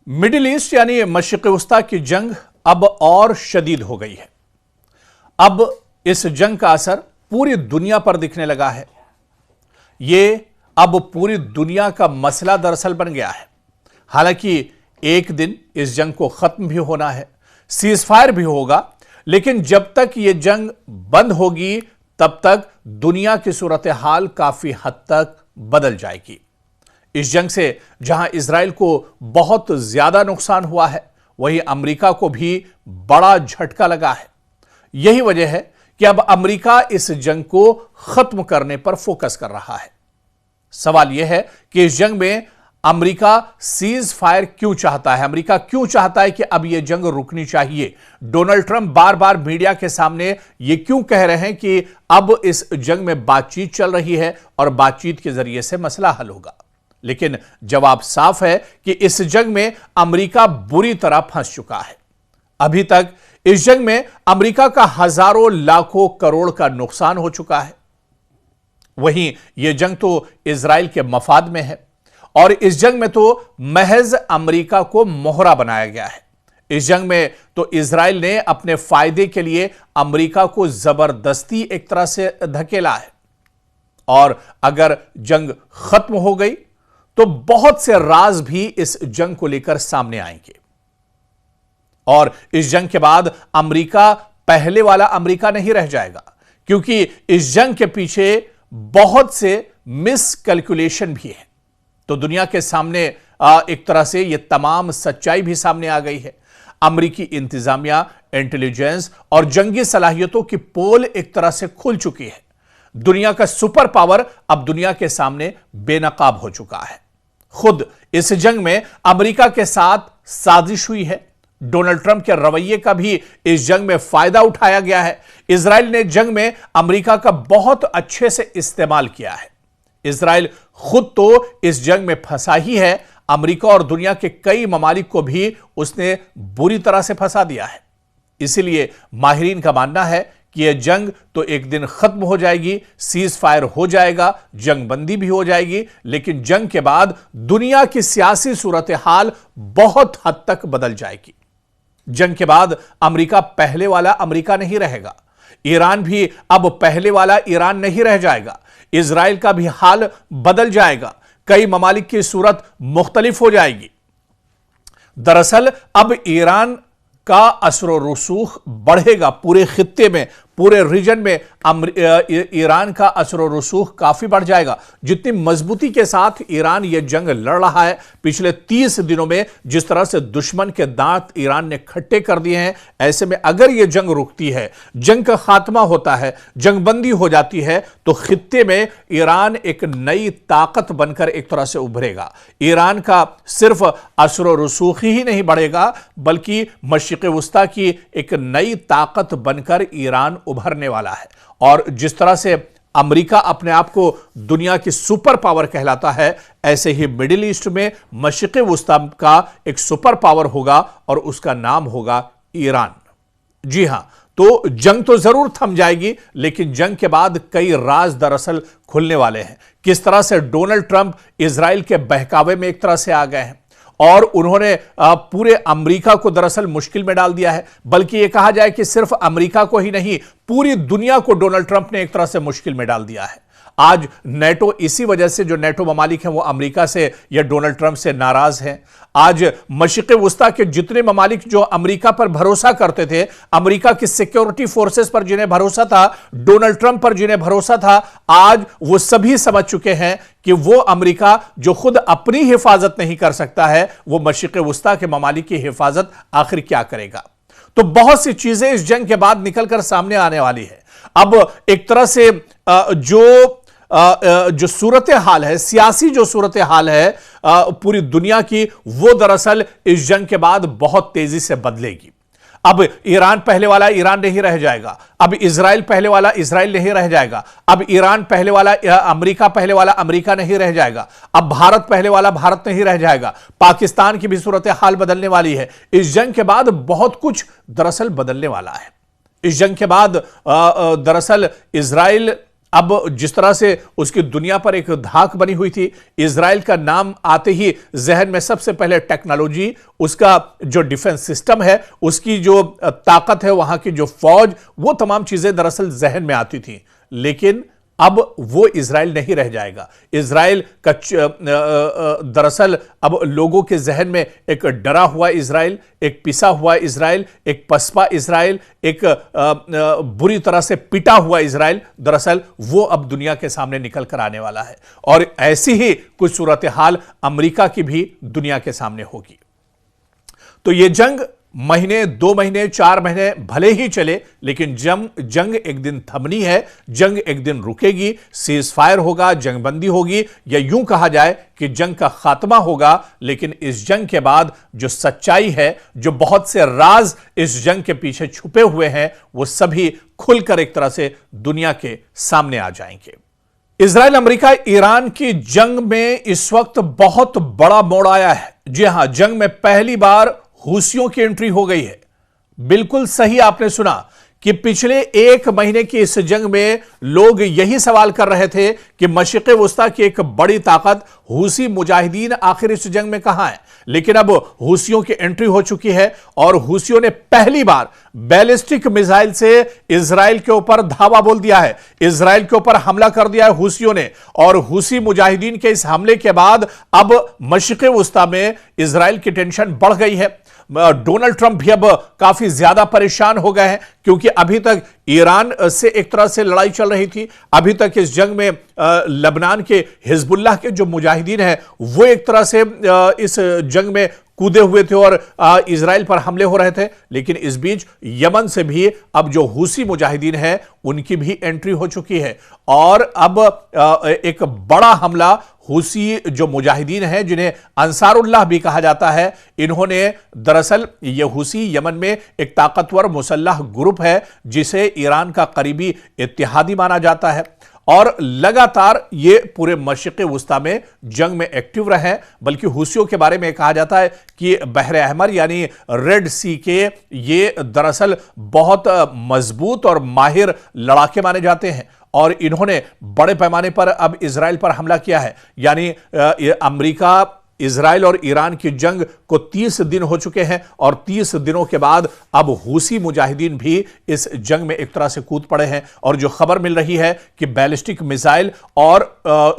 Middle east यानी मशरिक़ वस्ता की जंग अब और शदीद हो गई है। अब इस जंग का असर पूरी दुनिया पर दिखने लगा है। यह अब पूरी दुनिया का मसला दरअसल बन गया है। हालांकि एक दिन इस जंग को खत्म भी होना है, सीज फायर भी होगा, लेकिन जब तक यह जंग बंद होगी तब तक दुनिया की सूरत हाल काफी हद तक बदल जाएगी। इस जंग से जहां इजराइल को बहुत ज्यादा नुकसान हुआ है, वहीं अमेरिका को भी बड़ा झटका लगा है। यही वजह है कि अब अमेरिका इस जंग को खत्म करने पर फोकस कर रहा है। सवाल यह है कि इस जंग में अमेरिका सीज फायर क्यों चाहता है? अमेरिका क्यों चाहता है कि अब यह जंग रुकनी चाहिए? डोनाल्ड ट्रंप बार बार मीडिया के सामने यह क्यों कह रहे हैं कि अब इस जंग में बातचीत चल रही है और बातचीत के जरिए से मसला हल होगा? लेकिन जवाब साफ है कि इस जंग में अमेरिका बुरी तरह फंस चुका है। अभी तक इस जंग में अमेरिका का हजारों लाखों करोड़ का नुकसान हो चुका है। वहीं यह जंग तो इजराइल के मफाद में है और इस जंग में तो महज अमेरिका को मोहरा बनाया गया है। इस जंग में तो इजराइल ने अपने फायदे के लिए अमेरिका को जबरदस्ती एक तरह से धकेला है। और अगर जंग खत्म हो गई तो बहुत से राज भी इस जंग को लेकर सामने आएंगे और इस जंग के बाद अमेरिका पहले वाला अमेरिका नहीं रह जाएगा, क्योंकि इस जंग के पीछे बहुत से मिस कैलकुलेशन भी है। तो दुनिया के सामने एक तरह से यह तमाम सच्चाई भी सामने आ गई है। अमेरिकी इंतजामिया, इंटेलिजेंस और जंगी सलाहियतों की पोल एक तरह से खुल चुकी है। दुनिया का सुपर पावर अब दुनिया के सामने बेनकाब हो चुका है। खुद इस जंग में अमेरिका के साथ साजिश हुई है। डोनाल्ड ट्रंप के रवैये का भी इस जंग में फायदा उठाया गया है। इजराइल ने जंग में अमेरिका का बहुत अच्छे से इस्तेमाल किया है। इजराइल खुद तो इस जंग में फंसा ही है, अमेरिका और दुनिया के कई ममालिक को भी उसने बुरी तरह से फंसा दिया है। इसीलिए माहिरीन का मानना है कि यह जंग तो एक दिन खत्म हो जाएगी, सीज फायर हो जाएगा, जंग बंदी भी हो जाएगी, लेकिन जंग के बाद दुनिया की सियासी सूरत हाल बहुत हद तक बदल जाएगी। जंग के बाद अमेरिका पहले वाला अमेरिका नहीं रहेगा। ईरान भी अब पहले वाला ईरान नहीं रह जाएगा। इजराइल का भी हाल बदल जाएगा। कई ममालिक की सूरत मुख्तलिफ हो जाएगी। दरअसल अब ईरान का असर रसूख बढ़ेगा। पूरे खित्ते में, पूरे रीजन में ईरान का असर रसूख काफी बढ़ जाएगा। जितनी मजबूती के साथ ईरान यह जंग लड़ रहा है, पिछले 30 दिनों में जिस तरह से दुश्मन के दांत ईरान ने खट्टे कर दिए हैं, ऐसे में अगर यह जंग रुकती है, जंग का खात्मा होता है, जंगबंदी हो जाती है, तो खित्ते में ईरान एक नई ताकत बनकर एक तरह से उभरेगा। ईरान का सिर्फ असर रसूख ही नहीं बढ़ेगा, बल्कि मशरिक़ वस्ता की एक नई ताकत बनकर ईरान उभरने वाला है। और जिस तरह से अमेरिका अपने आप को दुनिया की सुपर पावर कहलाता है, ऐसे ही मिडिल ईस्ट में मशरिक़ वस्ता का एक सुपर पावर होगा और उसका नाम होगा ईरान। जी हां, तो जंग तो जरूर थम जाएगी, लेकिन जंग के बाद कई राज दरअसल खुलने वाले हैं। किस तरह से डोनाल्ड ट्रंप इजराइल के बहकावे में एक तरह से आ गए हैं और उन्होंने पूरे अमेरिका को दरअसल मुश्किल में डाल दिया है। बल्कि यह कहा जाए कि सिर्फ अमेरिका को ही नहीं, पूरी दुनिया को डोनाल्ड ट्रंप ने एक तरह से मुश्किल में डाल दिया है। आज नेटो, इसी वजह से जो नेटो ममालिक हैं वो अमेरिका से या डोनाल्ड ट्रंप से नाराज हैं। आज मशरिक़ वस्ता के जितने ममालिक जो अमेरिका पर भरोसा करते थे, अमेरिका की सिक्योरिटी फोर्सेस पर जिन्हें भरोसा था, डोनाल्ड ट्रंप पर जिन्हें भरोसा था, आज वो सभी समझ चुके हैं कि वो अमेरिका जो खुद अपनी हिफाजत नहीं कर सकता है, वो मशरिक़ वस्ता के ममालिक की हिफाजत आखिर क्या करेगा। तो बहुत सी चीजें इस जंग के बाद निकलकर सामने आने वाली है। अब एक तरह से जो सूरत हाल है, सियासी जो सूरत हाल है पूरी दुनिया की, वो दरअसल इस जंग के बाद बहुत तेजी से बदलेगी। अब ईरान पहले वाला ईरान नहीं रह जाएगा। अब इजराइल पहले वाला इजराइल नहीं रह जाएगा। अब ईरान पहले वाला, अमेरिका पहले वाला अमेरिका नहीं रह जाएगा। अब भारत पहले वाला भारत नहीं रह जाएगा। पाकिस्तान की भी सूरत हाल बदलने वाली है। इस जंग के बाद बहुत कुछ दरअसल बदलने वाला है। इस जंग के बाद दरअसल इजराइल अब जिस तरह से उसकी दुनिया पर एक धाक बनी हुई थी, इजराइल का नाम आते ही जहन में सबसे पहले टेक्नोलॉजी, उसका जो डिफेंस सिस्टम है, उसकी जो ताकत है, वहां की जो फौज, वो तमाम चीजें दरअसल जहन में आती थी। लेकिन अब वो इजराइल नहीं रह जाएगा। इजराइल का दरअसल अब लोगों के जहन में एक डरा हुआ इजराइल, एक पिसा हुआ इजराइल, एक पसपा इजराइल, एक बुरी तरह से पिटा हुआ इजराइल, दरअसल वो अब दुनिया के सामने निकल कर आने वाला है। और ऐसी ही कुछ सूरत हाल अमेरिका की भी दुनिया के सामने होगी। तो ये जंग महीने, 2 महीने, 4 महीने भले ही चले, लेकिन जंग एक दिन थमनी है, जंग एक दिन रुकेगी, सीज फायर होगा, जंगबंदी होगी, या यूं कहा जाए कि जंग का खात्मा होगा। लेकिन इस जंग के बाद जो सच्चाई है, जो बहुत से राज इस जंग के पीछे छुपे हुए हैं, वो सभी खुलकर एक तरह से दुनिया के सामने आ जाएंगे। इजराइल अमेरिका ईरान की जंग में इस वक्त बहुत बड़ा मोड़ आया है। जी हां, जंग में पहली बार हूसियों की एंट्री हो गई है। बिल्कुल सही आपने सुना कि पिछले 1 महीने की इस जंग में लोग यही सवाल कर रहे थे कि मशरिक़ वुस्ता की एक बड़ी ताकत हूसी मुजाहिदीन आखिर इस जंग में कहां है। लेकिन अब हूसियों की एंट्री हो चुकी है और हूसियों ने पहली बार बैलिस्टिक मिसाइल से इजराइल के ऊपर धावा बोल दिया है, इजराइल के ऊपर हमला कर दिया है हूसियों ने। और हूसी मुजाहिदीन के इस हमले के बाद अब मशरिक़ वुस्ता में इजराइल की टेंशन बढ़ गई है। डोनाल्ड ट्रंप भी अब काफी ज्यादा परेशान हो गए हैं, क्योंकि अभी तक ईरान से एक तरह से लड़ाई चल रही थी। अभी तक इस जंग में लेबनान के हिजबुल्लाह के जो मुजाहिदीन हैं, वो एक तरह से इस जंग में कूदे हुए थे और इजराइल पर हमले हो रहे थे। लेकिन इस बीच यमन से भी अब जो हूसी मुजाहिदीन हैं, उनकी भी एंट्री हो चुकी है। और अब एक बड़ा हमला हूसी जो मुजाहिदीन हैं, जिन्हें अंसारुल्लाह भी कहा जाता है, इन्होंने दरअसल ये हूसी यमन में एक ताकतवर मुसल्लह ग्रुप है, जिसे ईरान का करीबी इत्तेहादी माना जाता है। और लगातार ये पूरे मशरिक़ वुस्ता में जंग में एक्टिव रहे। बल्कि हूसियों के बारे में कहा जाता है कि बहर अहमर यानी रेड सी के ये दरअसल बहुत मजबूत और माहिर लड़ाके माने जाते हैं। और इन्होंने बड़े पैमाने पर अब इजराइल पर हमला किया है। यानी अमेरिका, इजराइल और ईरान की जंग को 30 दिन हो चुके हैं और 30 दिनों के बाद अब हूसी मुजाहिदीन भी इस जंग में एक तरह से कूद पड़े हैं। और जो खबर मिल रही है कि बैलिस्टिक मिसाइल और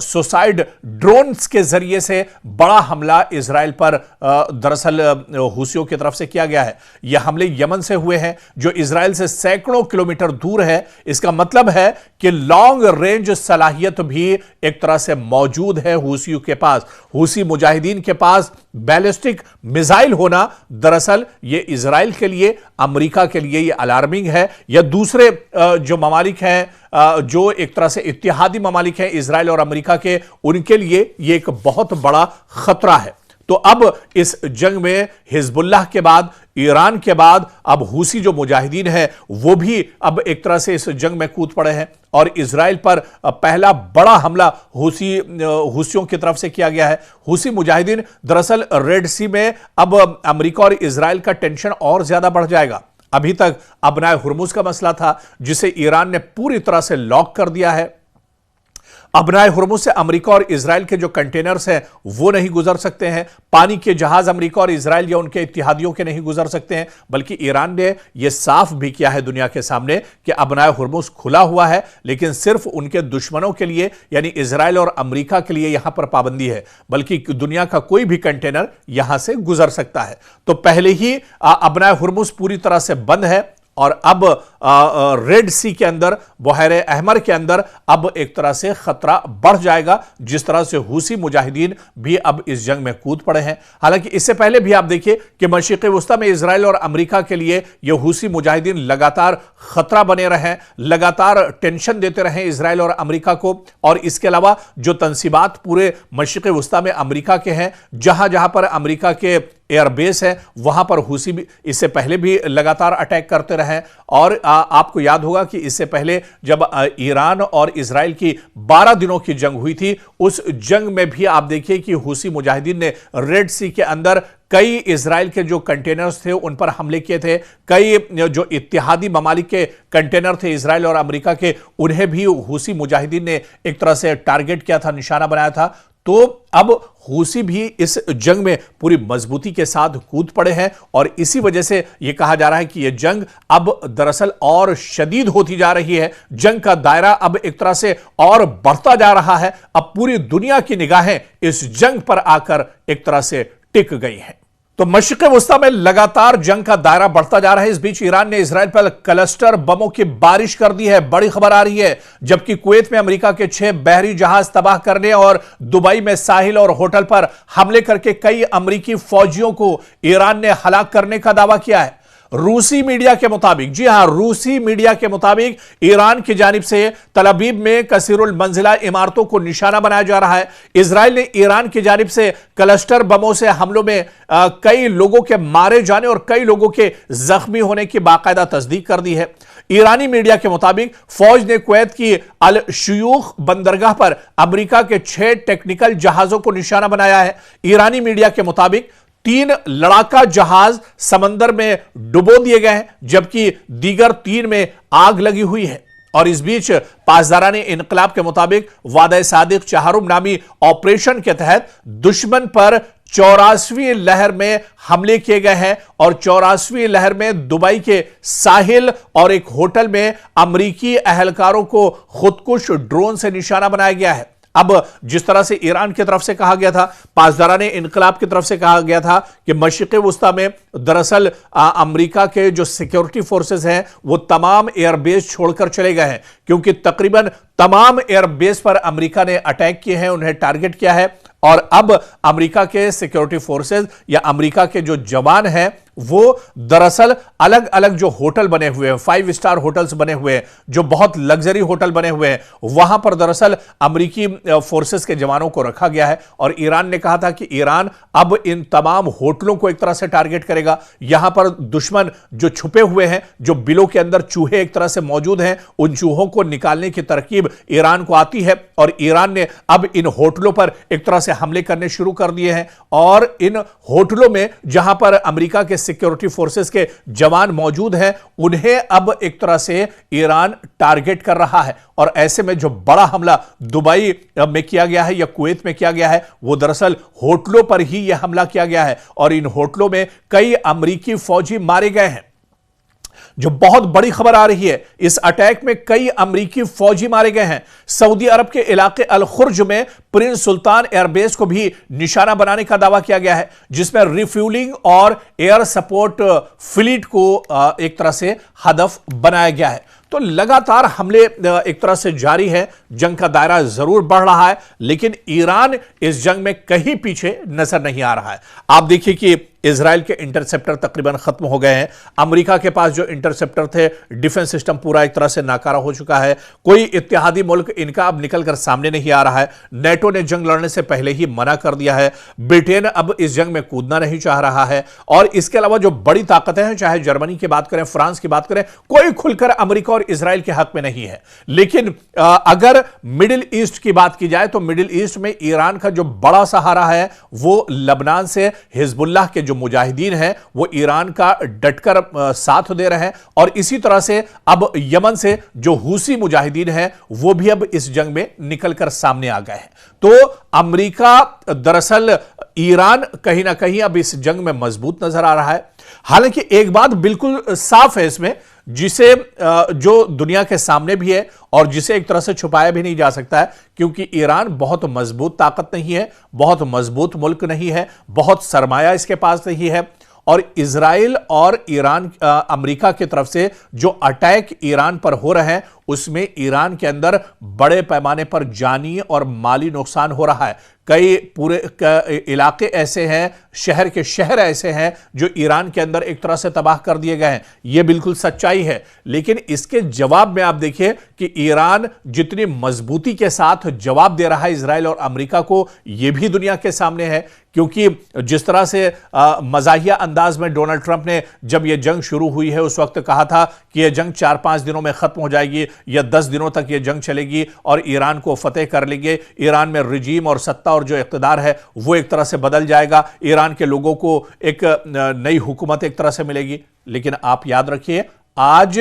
सुसाइड ड्रोन्स के जरिए से बड़ा हमला इजराइल पर दरअसल हूसियों की तरफ से किया गया है। यह हमले यमन से हुए हैं, जो इजराइल से सैकड़ों किलोमीटर दूर है। इसका मतलब है कि लॉन्ग रेंज सलाहियत भी एक तरह से मौजूद है हूसियों के पास। हूसी मुजाहिदीन के पास बैलिस्टिक मिसाइल होना दरअसल ये इजराइल के लिए, अमेरिका के लिए ये अलार्मिंग है, या दूसरे जो ममालिक हैं, जो एक तरह से इत्तेहादी ममालिक हैं इजराइल और अमेरिका के, उनके लिए ये एक बहुत बड़ा खतरा है। तो अब इस जंग में हिजबुल्लाह के बाद, ईरान के बाद अब हूसी जो मुजाहिदीन हैं, वो भी अब एक तरह से इस जंग में कूद पड़े हैं। और इजराइल पर पहला बड़ा हमला हूसियों की तरफ से किया गया है। हूसी मुजाहिदीन दरअसल रेड सी में अब अमेरिका और इजराइल का टेंशन और ज्यादा बढ़ जाएगा। अभी तक अबनाए हुर्मुज का मसला था, जिसे ईरान ने पूरी तरह से लॉक कर दिया है। अबनाए हुर्मुज से अमेरिका और इजराइल के जो कंटेनर्स हैं, वो नहीं गुजर सकते हैं। पानी के जहाज अमेरिका और इजराइल या उनके इत्तेहादियों के नहीं गुजर सकते हैं। बल्कि ईरान ने यह साफ भी किया है दुनिया के सामने कि अबनाए हुर्मुज खुला हुआ है, लेकिन सिर्फ उनके दुश्मनों के लिए, यानी इजराइल और अमेरिका के लिए यहां पर पाबंदी है। बल्कि दुनिया का कोई भी कंटेनर यहां से गुजर सकता है। तो पहले ही अबनाए हुर्मुज पूरी तरह से बंद है और अब रेड सी के अंदर, बहर अहमर के अंदर अब एक तरह से खतरा बढ़ जाएगा, जिस तरह से हूसी मुजाहिदीन भी अब इस जंग में कूद पड़े हैं। हालांकि इससे पहले भी आप देखिए कि मशरिक़ वुस्ता में इजराइल और अमेरिका के लिए ये हूसी मुजाहिदीन लगातार खतरा बने रहे, लगातार टेंशन देते रहे इजराइल और अमेरिका को। और इसके अलावा जो तंसीबात पूरे मशरिक़ वुस्ता में अमेरिका के हैं, जहां जहां पर अमेरिका के एयरबेस है, वहां पर हूसी भी इससे पहले भी लगातार अटैक करते रहे। और आपको याद होगा कि इससे पहले जब ईरान और इजराइल की 12 दिनों की जंग हुई थी, उस जंग में भी आप देखिए कि हूसी मुजाहिदीन ने रेड सी के अंदर कई इजराइल के जो कंटेनर्स थे उन पर हमले किए थे, कई जो इत्तेहादी ममालिक के कंटेनर थे इजराइल और अमेरिका के, उन्हें भी हूसी मुजाहिदीन ने एक तरह से टारगेट किया था, निशाना बनाया था। तो अब हूसी भी इस जंग में पूरी मजबूती के साथ कूद पड़े हैं और इसी वजह से यह कहा जा रहा है कि यह जंग अब दरअसल और शदीद होती जा रही है। जंग का दायरा अब एक तरह से और बढ़ता जा रहा है। अब पूरी दुनिया की निगाहें इस जंग पर आकर एक तरह से टिक गई हैं। तो मशरिक़ वस्ता में लगातार जंग का दायरा बढ़ता जा रहा है। इस बीच ईरान ने इजराइल पर क्लस्टर बमों की बारिश कर दी है, बड़ी खबर आ रही है। जबकि कुवैत में अमेरिका के 6 बहरी जहाज तबाह करने और दुबई में साहिल और होटल पर हमले करके कई अमेरिकी फौजियों को ईरान ने हलाक करने का दावा किया है। रूसी मीडिया के मुताबिक, जी हां, रूसी मीडिया के मुताबिक ईरान की जानिब से तल अवीव में कसीरुल मंजिला इमारतों को निशाना बनाया जा रहा है। इजराइल ने ईरान की जानिब से क्लस्टर बमों से हमलों में कई लोगों के मारे जाने और कई लोगों के जख्मी होने की बाकायदा तस्दीक कर दी है। ईरानी मीडिया के मुताबिक फौज ने कुवैत की अल शुयूख बंदरगाह पर अमेरिका के 6 टेक्निकल जहाजों को निशाना बनाया है। ईरानी मीडिया के मुताबिक 3 लड़ाका जहाज समंदर में डुबो दिए गए हैं, जबकि दीगर 3 में आग लगी हुई है। और इस बीच पासदाराने इनकलाब के मुताबिक वादा सादिक चहारुम नामी ऑपरेशन के तहत दुश्मन पर 84वीं लहर में हमले किए गए हैं और 84वीं लहर में दुबई के साहिल और एक होटल में अमेरिकी अहलकारों को खुदकुश ड्रोन से निशाना बनाया गया है। अब जिस तरह से ईरान की तरफ से कहा गया था, पासदाराने इनकलाब की तरफ से कहा गया था कि मशरिक़ वस्ता में दरअसल अमेरिका के जो सिक्योरिटी फोर्सेस हैं वो तमाम एयरबेस छोड़कर चले गए हैं, क्योंकि तकरीबन तमाम एयरबेस पर अमेरिका ने अटैक किए हैं, उन्हें टारगेट किया है। और अब अमेरिका के सिक्योरिटी फोर्सेस या अमेरिका के जो जवान हैं वो दरअसल अलग अलग जो होटल बने हुए हैं, 5 स्टार होटल्स बने हुए हैं, जो बहुत लग्जरी होटल बने हुए हैं, वहां पर दरअसल अमेरिकी फोर्सेस के जवानों को रखा गया है। और ईरान ने कहा था कि ईरान अब इन तमाम होटलों को एक तरह से टारगेट करेगा। यहां पर दुश्मन जो छुपे हुए हैं, जो बिलों के अंदर चूहे एक तरह से मौजूद हैं, उन चूहों को निकालने की तरकीब ईरान को आती है और ईरान ने अब इन होटलों पर एक तरह से हमले करने शुरू कर दिए हैं। और इन होटलों में जहां पर अमेरिका के सिक्योरिटी फोर्सेस के जवान मौजूद हैं, उन्हें अब एक तरह से ईरान टारगेट कर रहा है। और ऐसे में जो बड़ा हमला दुबई में किया गया है या कुवैत में किया गया है, वो दरअसल होटलों पर ही यह हमला किया गया है और इन होटलों में कई अमेरिकी फौजी मारे गए हैं। जो बहुत बड़ी खबर आ रही है, इस अटैक में कई अमेरिकी फौजी मारे गए हैं। सऊदी अरब के इलाके अल खुर्ज में प्रिंस सुल्तान एयरबेस को भी निशाना बनाने का दावा किया गया है, जिसमें रिफ्यूलिंग और एयर सपोर्ट फ्लीट को एक तरह से हदफ बनाया गया है। तो लगातार हमले एक तरह से जारी है। जंग का दायरा जरूर बढ़ रहा है, लेकिन ईरान इस जंग में कहीं पीछे नजर नहीं आ रहा है। आप देखिए कि इजराइल के इंटरसेप्टर तकरीबन खत्म हो गए हैं। अमेरिका के पास जो इंटरसेप्टर थे, डिफेंस सिस्टम पूरा एक तरह से नाकारा हो चुका है। कोई इत्तेहादी मुल्क इनका अब निकलकर सामने नहीं आ रहा है। नेटो ने जंग लड़ने से पहले ही मना कर दिया है। ब्रिटेन अब इस जंग में कूदना नहीं चाह रहा है। और इसके अलावा जो बड़ी ताकतें हैं, चाहे जर्मनी की बात करें, फ्रांस की बात करें, कोई खुलकर अमेरिका और इजराइल के हक में नहीं है। लेकिन अगर मिडिल ईस्ट की बात की जाए तो मिडिल ईस्ट में ईरान का जो बड़ा सहारा है वो लबनान से हिजबुल्लाह के जो मुजाहिदीन हैं वो ईरान का डटकर साथ दे रहे हैं। और इसी तरह से अब यमन से जो हूसी मुजाहिदीन हैं वो भी अब इस जंग में निकलकर सामने आ गए हैं। तो अमेरिका दरअसल ईरान कहीं ना कहीं अब इस जंग में मजबूत नजर आ रहा है। हालांकि एक बात बिल्कुल साफ है इसमें, जिसे जो दुनिया के सामने भी है और जिसे एक तरह से छुपाया भी नहीं जा सकता है, क्योंकि ईरान बहुत मजबूत ताकत नहीं है, बहुत मजबूत मुल्क नहीं है, बहुत सरमाया इसके पास नहीं है। और इजराइल और ईरान अमेरिका की तरफ से जो अटैक ईरान पर हो रहे हैं उसमें ईरान के अंदर बड़े पैमाने पर जानी और माली नुकसान हो रहा है। कई पूरे इलाके ऐसे हैं, शहर के शहर ऐसे हैं जो ईरान के अंदर एक तरह से तबाह कर दिए गए हैं। यह बिल्कुल सच्चाई है। लेकिन इसके जवाब में आप देखिए कि ईरान जितनी मजबूती के साथ जवाब दे रहा है इजराइल और अमेरिका को, यह भी दुनिया के सामने है क्योंकि जिस तरह से मजाहिया अंदाज में डोनाल्ड ट्रंप ने जब यह जंग शुरू हुई है उस वक्त कहा था कि यह जंग 4-5 दिनों में खत्म हो जाएगी या 10 दिनों तक यह जंग चलेगी और ईरान को फतेह कर लेंगे, ईरान में रिजीम और सत्ता और जो इख्तिदार है वो एक तरह से बदल जाएगा, ईरान के लोगों को एक नई हुकूमत एक तरह से मिलेगी। लेकिन आप याद रखिए, आज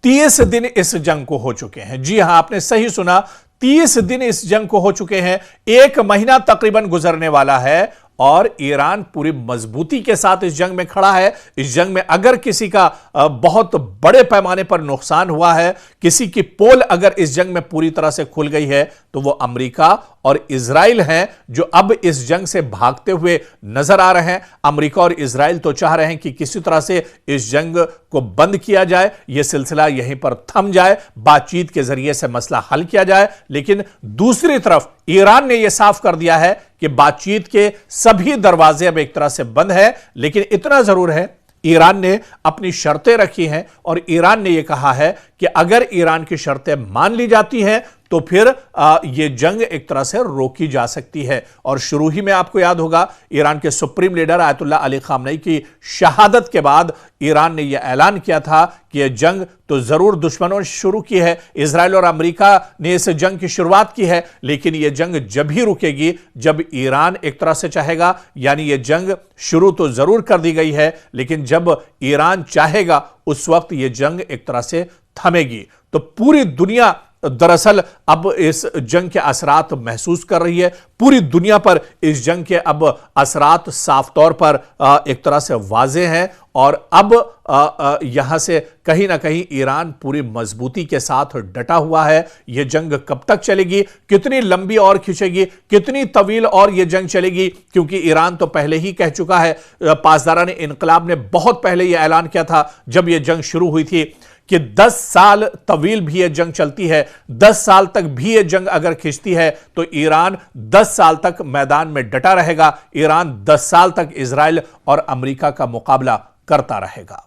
30 दिन इस जंग को हो चुके हैं। जी हां, आपने सही सुना, 30 दिन इस जंग को हो चुके हैं। 1 महीना तकरीबन गुजरने वाला है और ईरान पूरी मजबूती के साथ इस जंग में खड़ा है। इस जंग में अगर किसी का बहुत बड़े पैमाने पर नुकसान हुआ है, किसी की पोल अगर इस जंग में पूरी तरह से खुल गई है, तो वो अमेरिका और इजराइल हैं, जो अब इस जंग से भागते हुए नजर आ रहे हैं। अमेरिका और इजराइल तो चाह रहे हैं कि किसी तरह से इस जंग को बंद किया जाए, यह सिलसिला यहीं पर थम जाए, बातचीत के जरिए से मसला हल किया जाए। लेकिन दूसरी तरफ ईरान ने यह साफ कर दिया है कि बातचीत के सभी दरवाजे अब एक तरह से बंद है। लेकिन इतना जरूर है, ईरान ने अपनी शर्तें रखी हैं और ईरान ने यह कहा है कि अगर ईरान की शर्तें मान ली जाती हैं तो फिर यह जंग एक तरह से रोकी जा सकती है। और शुरू ही में आपको याद होगा, ईरान के supreme leader Ayatollah Ali Khamenei की शहादत के बाद ईरान ने यह ऐलान किया था कि यह जंग तो जरूर दुश्मनों ने शुरू की है, इजराइल और अमेरिका ने इस जंग की शुरुआत की है, लेकिन यह जंग जब ही रुकेगी जब ईरान एक तरह से चाहेगा। यानी यह जंग शुरू तो जरूर कर दी गई है, लेकिन जब ईरान चाहेगा उस वक्त यह जंग एक तरह से थमेगी। तो पूरी दुनिया दरअसल अब इस जंग के असरात महसूस कर रही है। पूरी दुनिया पर इस जंग के अब असरात साफ तौर पर एक तरह से वाज़ेह हैं और अब यहां से कहीं ना कहीं ईरान पूरी मजबूती के साथ डटा हुआ है। यह जंग कब तक चलेगी, कितनी लंबी और खिंचेगी, कितनी तवील और यह जंग चलेगी, क्योंकि ईरान तो पहले ही कह चुका है, पासदारान इनकलाब ने बहुत पहले यह ऐलान किया था जब यह जंग शुरू हुई थी कि 10 साल तवील भी यह जंग चलती है, 10 साल तक भी यह जंग अगर खिंचती है तो ईरान 10 साल तक मैदान में डटा रहेगा। ईरान 10 साल तक इजराइल और अमेरिका का मुकाबला करता रहेगा।